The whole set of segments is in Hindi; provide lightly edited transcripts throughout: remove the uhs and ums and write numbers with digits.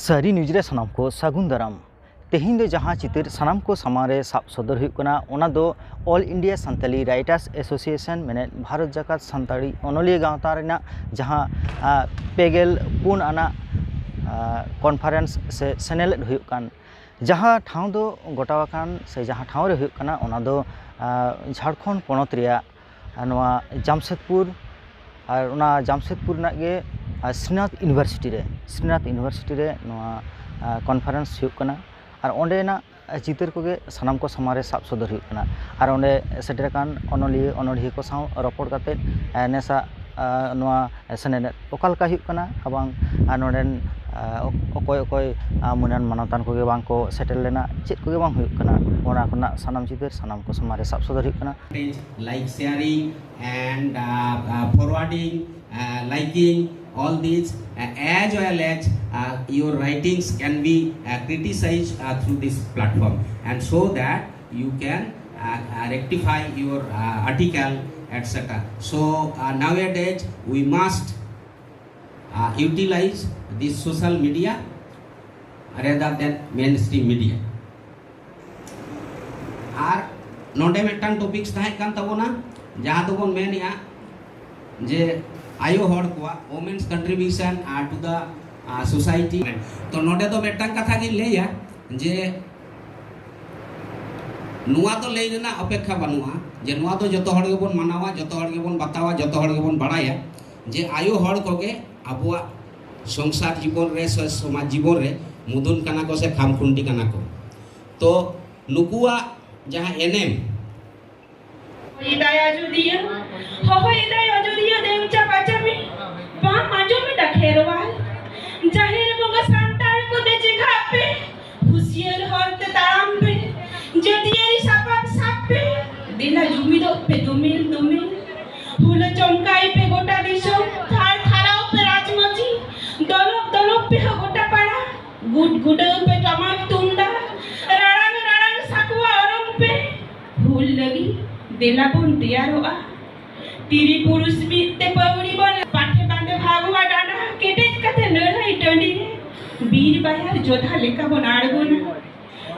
सारी न्यूज रे सानाम को सागुन दाराम तेहिं दो जहां चितर सानाम को सामारे साब सदर हुई कना ओना दो ऑल इंडिया सान्ताली राइटर्स एसोसिएशन मेने भारत जाकात सान्ताली अनलिया गावता रेना जहां पेगेल पुन आना कॉन्फ्रेंस से सेनेल हुई कान जहां ठाव दो गोटावाकान से जहां ठाव रे हुई कना ओना दो झारखंड पोनत रिया नवा जामशेदपुर और ओना जामशेदपुर ना गे श्रीनाथ यूनिवर्सिटी रे नवा कॉन्फ्रेंस हुई कना और ओंडेना चितर को सानाम को सामारे साब सदर हुई कना और ओंडे सेटरकान अनलिया को साव रपड़ काते नेसा नवा सेनेल ओकालका हुई कना अबांग नोडेन अकोय अकोय मुनान मानतान को बांग को सेटल लेना चेक को बांग हुई कना ओना खना सानाम चितर सानाम को सामारे साब सदर हुई कना like sharing and forwarding, liking all these as well as your writings can be criticized through this platform, and so that you can rectify your article, etc. So nowadays we must utilize this social media rather than mainstream media. और नोडे मेटन टॉपिक्स ताहे कान तबोना जहां तो बोन मेनिया जे आयो हड़ को women's contribution to the society तो नोडे तो मेटन कथा की लेया जे नुआ तो लेना अपेक्षा बनुआ जे नुआ तो जतो हड़ गेबोन मानावा जतो हड़ गेबोन बतावा जतो हड़ गेबोन बड़ाया जे आयो हड़ को के अबुआ संसार जीवन रे समाज जीवन रे मुदुन काना को से खामखुंडी काना को तो नुकुआ जहां एनएम इदाया जुदिया हो इदाया जुदिया देवचा पाचमी पा माजो में डखेरवाल जाहिर बोगा सांतार को दे जगह पे हुसियर हरते ताराम पे जदियरी साप पे दिला जुमिदो पे दुमिल फूल चमकाई पे गोटा दिशो थार थाराओ पे राजमची दलोप पे गोटा पाड़ा गुड पे टमाट तुंडा राड़ांग साकुआ औरंग पे फूल लगी देला बोन तैयार हुआ तीरी पुरुष बीते पवड़ी बन पाठे बांधे भागवा डांडा केटेज कते लड़ाई टंडी वीर बाहर जोधा लेका बोन आड़गोन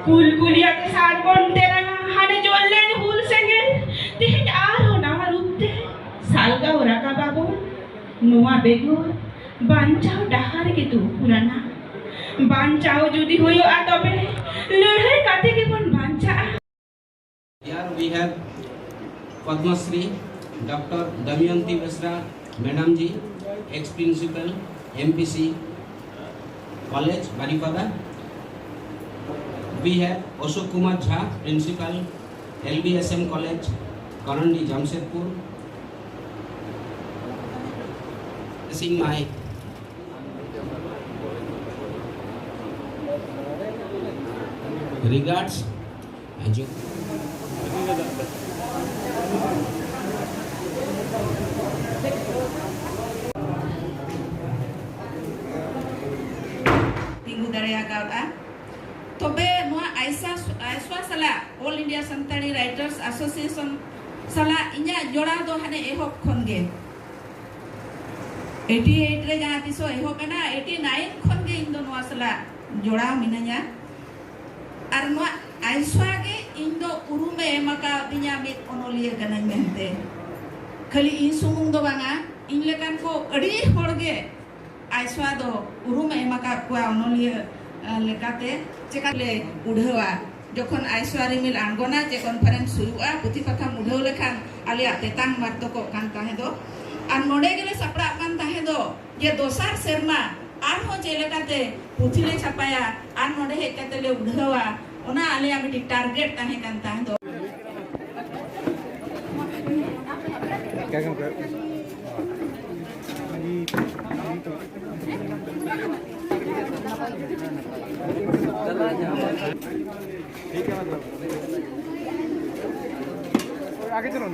कुलकुलिया के साथ बोन तेरा हाने जोलेन हुल सेंगेल तेज आर हो नावा रूपते सालगा ओराका बाबू नुआ बेगो बांचाओ डहार के तू पुराना बांचाओ जुदी होयो आ तबे लड़ाई काते के bone बांचा Here we have Padma Shri Dr. Damayanti Besra Madam ji, ex-principal MPC College Baripada. We have Ashok Kumar Jha, principal LBSM College Karandi Jamshedpur. Sing my regards. tinggu daraya kauta tobe noa aiswa sala all india santali writers association sala inya jora do hane ehop khonge 88 re jaha tiso ehop na 89 khonge indo noa sala jora minanya ar noa aiswa ge indo urume maka dinya mit onolia kana mente khali insumung do banga inlekan ko adi horge आइसवा दो उरुम एमाका कुआ ओनलिया लेकाते चेकाले उढवा जखन आइसवा रिमिल आंगोना जे कॉन्फ्रेंस हुआ पुथि कथा मुढौ लेखान आलिया तेतांग मारतो को कान ताहे दो आर नोडे गेले सपड़ा कान ताहे दो जे दोसार शर्मा आर हो जे लेकाते पुथिले छापाया आर नोडे हेकाते ले उढवा ओना आलिया मिटी टारगेट ताहे कान ताहे दो क्या काम कर ठीक है मतलब आगे चलो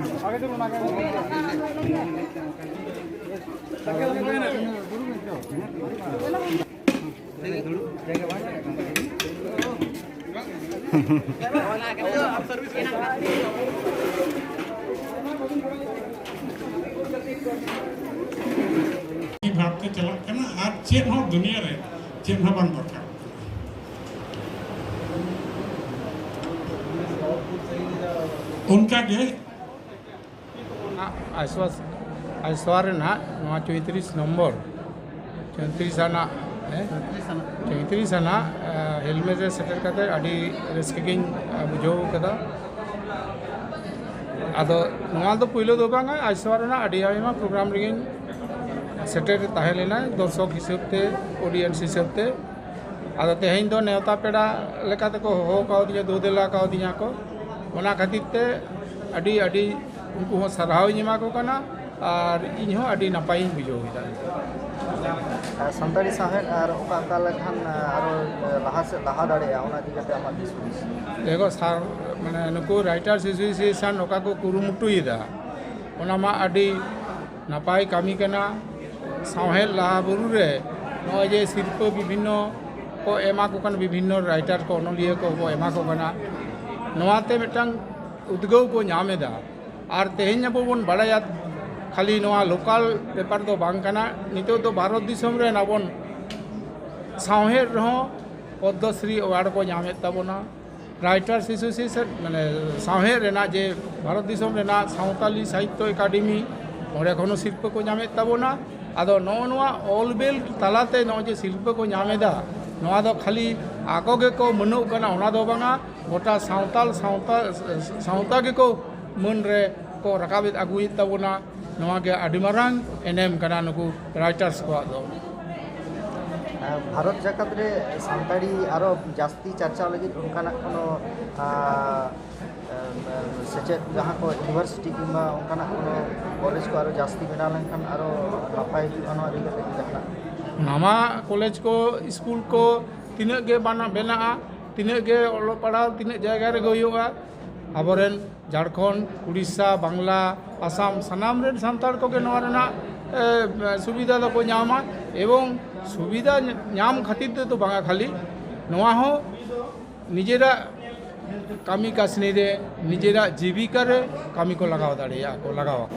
भाव ते चलत कना आज चेन हो दुनिया रे चेन हो बन दरकार उनका के आइसवार ना 34 नम्बर 34 आना 34 आना हेलमेट रे सेटर करते अड़ी रस्किंग बुझो कदा आदो नोआ दो पहिलो दो बांगा आइसवार ना अड़ी आइमा प्रोग्राम रिगिंग सेटर ताहे लेना दर्शक हिसाब ते ऑडियंस हिसाब ते आदो तेहें दो नेवता पेड़ा लेकाते को हो काउ दिया दो देला काउ दिया को ओना खातिर ते अड़ी अड़ी उनको हो सराहव निमा को कना और इन हो अड़ी नपाई बुझो हिदा सानताड़ी साहेब और ओका लेखान आरो लहा से लहा दाड़े ओना दिगते आमा दिस देखो सार माने नुको राइटर्स एसोसिएशन ओका को कुरुमुटुइदा ओना मा अड़ी नपाई कामी कना साहेब लहा बुरु रे नय जे शिल्प विभिन्न को एमा को कन विभिन्न राइटर को ओनलिया को एमा को कना नवाते मिटंग उद्गव को नामेदा और तेहें अब बन बड़ाया खाली नवा लोकल पेपर तो बांग कना नितो तो भारत दिसम रे नाबन साहेब रहो पद्मश्री अवार्ड को नामे तबना राइटर्स एसोसिएशन माने साहेब रेना जे भारत दिसम रेना सावताली साहित्य एकाडेमी ओरे कोनो शिल्प को नामे तबना आदो नवा ऑलबेल तालाते नो जे शिल्प को नामेदा नवा दो खाली आको गे को मनो कना ओना दो बांगा गोटा सावता गे को मन रे को रकाबित अगुई तबना नवा के अडिमारांग एनएम कना नुकु राइटर्स को दो भारत जगत रे सानताड़ी आरो जास्ती चर्चा लगी उनकाना कोनो सेचेत जहाँ को यूनिवर्सिटी किंबा उनकाना कोनो कॉलेज को आरो जास्ती बना लेनखान आरो नपाय जुगानो आदि कते जहना नामा कॉलेज को स्कूल को तीन गे बना बेना तीन गे ओलो पढ़ा तीन जगह रे गयोगा आबरेन झारखंड उड़ीसा बांग्ला आसाम सनाम रे सांतार को के नवा रेना सुविधा दो को नामा एवं सुविधा नाम खातिर तो बांगा खाली नवा हो निजेरा कामी कासनी रे निजेरा जीविका रे कामी को लगाव दाड़िया को लगाव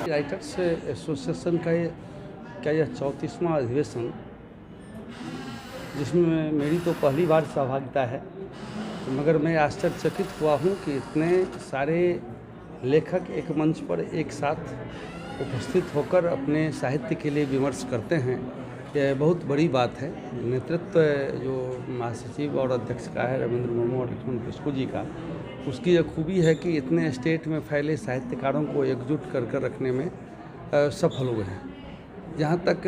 राइटर्स एसोसिएशन का यह 34वां अधिवेशन जिसमें मेरी तो पहली बार सहभागिता है, मगर मैं आश्चर्यचकित हुआ हूँ कि इतने सारे लेखक एक मंच पर एक साथ उपस्थित होकर अपने साहित्य के लिए विमर्श करते हैं। यह बहुत बड़ी बात है। नेतृत्व जो महासचिव और अध्यक्ष का है रविंद्र मुर्मू और लक्ष्मण किस्कू जी का, उसकी यह खूबी है कि इतने स्टेट में फैले साहित्यकारों को एकजुट कर रखने में सफल हुए हैं। जहाँ तक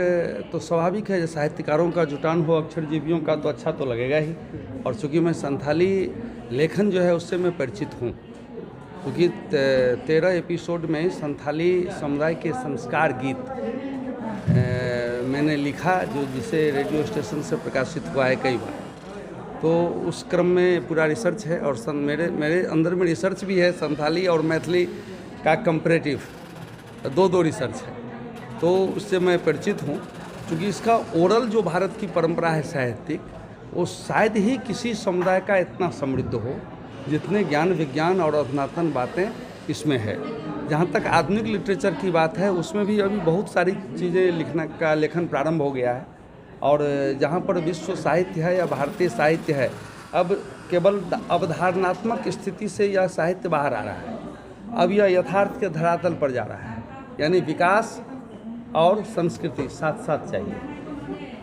तो स्वाभाविक है, साहित्यकारों का जुटान हो अक्षरजीवियों का तो अच्छा तो लगेगा ही। और चूँकि मैं संथाली लेखन जो है उससे मैं परिचित हूँ, क्योंकि 13 एपिसोड में संथाली समुदाय के संस्कार गीत मैंने लिखा, जो जिसे रेडियो स्टेशन से प्रकाशित हुआ है कई बार। तो उस क्रम में पूरा रिसर्च है और मेरे अंदर में रिसर्च भी है, संथाली और मैथिली का कंपैरेटिव दो रिसर्च है। तो उससे मैं परिचित हूँ, क्योंकि इसका ओरल जो भारत की परंपरा है साहित्यिक, वो शायद ही किसी समुदाय का इतना समृद्ध हो जितने ज्ञान विज्ञान और अधुनातन बातें इसमें है। जहाँ तक आधुनिक लिटरेचर की बात है, उसमें भी अभी बहुत सारी चीज़ें लेखन प्रारंभ हो गया है। और जहाँ पर विश्व साहित्य है या भारतीय साहित्य है, अब केवल अवधारणात्मक स्थिति से यह साहित्य बाहर आ रहा है। अब यह यथार्थ के धरातल पर जा रहा है, यानी विकास और संस्कृति साथ साथ चाहिए।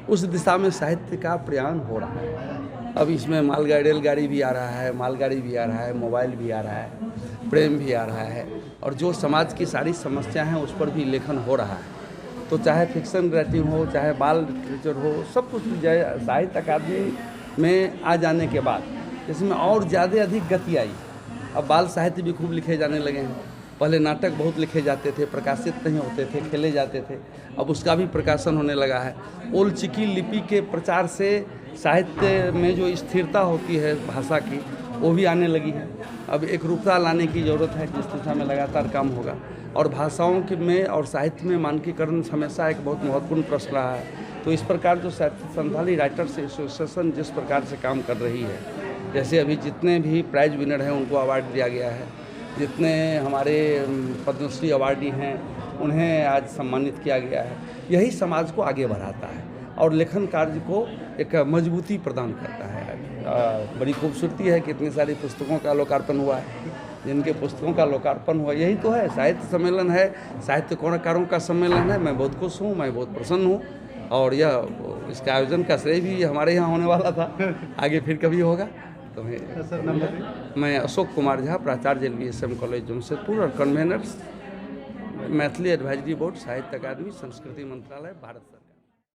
उस दिशा में साहित्य का प्रयाण हो रहा है। अब इसमें मालगाड़ी रेलगाड़ी भी आ रहा है, मालगाड़ी भी आ रहा है, मोबाइल भी आ रहा है, प्रेम भी आ रहा है, और जो समाज की सारी समस्या हैं उस पर भी लेखन हो रहा है। तो चाहे फिक्शन राइटिंग हो, चाहे बाल लिटरेचर हो, सब कुछ साहित्य अकादमी में आ जाने के बाद इसमें और ज़्यादा अधिक गति आई। अब बाल साहित्य भी खूब लिखे जाने लगे हैं। पहले नाटक बहुत लिखे जाते थे, प्रकाशित नहीं होते थे, खेले जाते थे, अब उसका भी प्रकाशन होने लगा है। ओल चिकी लिपि के प्रचार से साहित्य में जो स्थिरता होती है भाषा की, वो भी आने लगी है। अब एक रूपता लाने की ज़रूरत है, जिस दिशा में लगातार काम होगा। और भाषाओं के में और साहित्य में मानकीकरण हमेशा एक बहुत महत्वपूर्ण प्रश्न रहा है। तो इस प्रकार जो संथाली राइटर्स एसोसिएशन जिस प्रकार से काम कर रही है, जैसे अभी जितने भी प्राइज विनर हैं उनको अवार्ड दिया गया है, जितने हमारे पद्मश्री अवार्डी हैं उन्हें आज सम्मानित किया गया है, यही समाज को आगे बढ़ाता है। और लेखन कार्य को एक मजबूती प्रदान करता है। बड़ी खूबसूरती है कि इतनी सारी पुस्तकों का लोकार्पण हुआ है। जिनके पुस्तकों का लोकार्पण हुआ, यही तो है साहित्य सम्मेलन है, साहित्यकारों का सम्मेलन है। मैं बहुत खुश हूँ, मैं बहुत प्रसन्न हूँ और यह इसका आयोजन का श्रेय भी हमारे यहाँ होने वाला था, आगे फिर कभी होगा। तो मैं अशोक कुमार झा, प्राचार्य LVSM कॉलेज जमशेदपुर और कन्वेनर मैथिली एडवाइजरी बोर्ड, साहित्य अकादमी, संस्कृति मंत्रालय, भारत सरकार।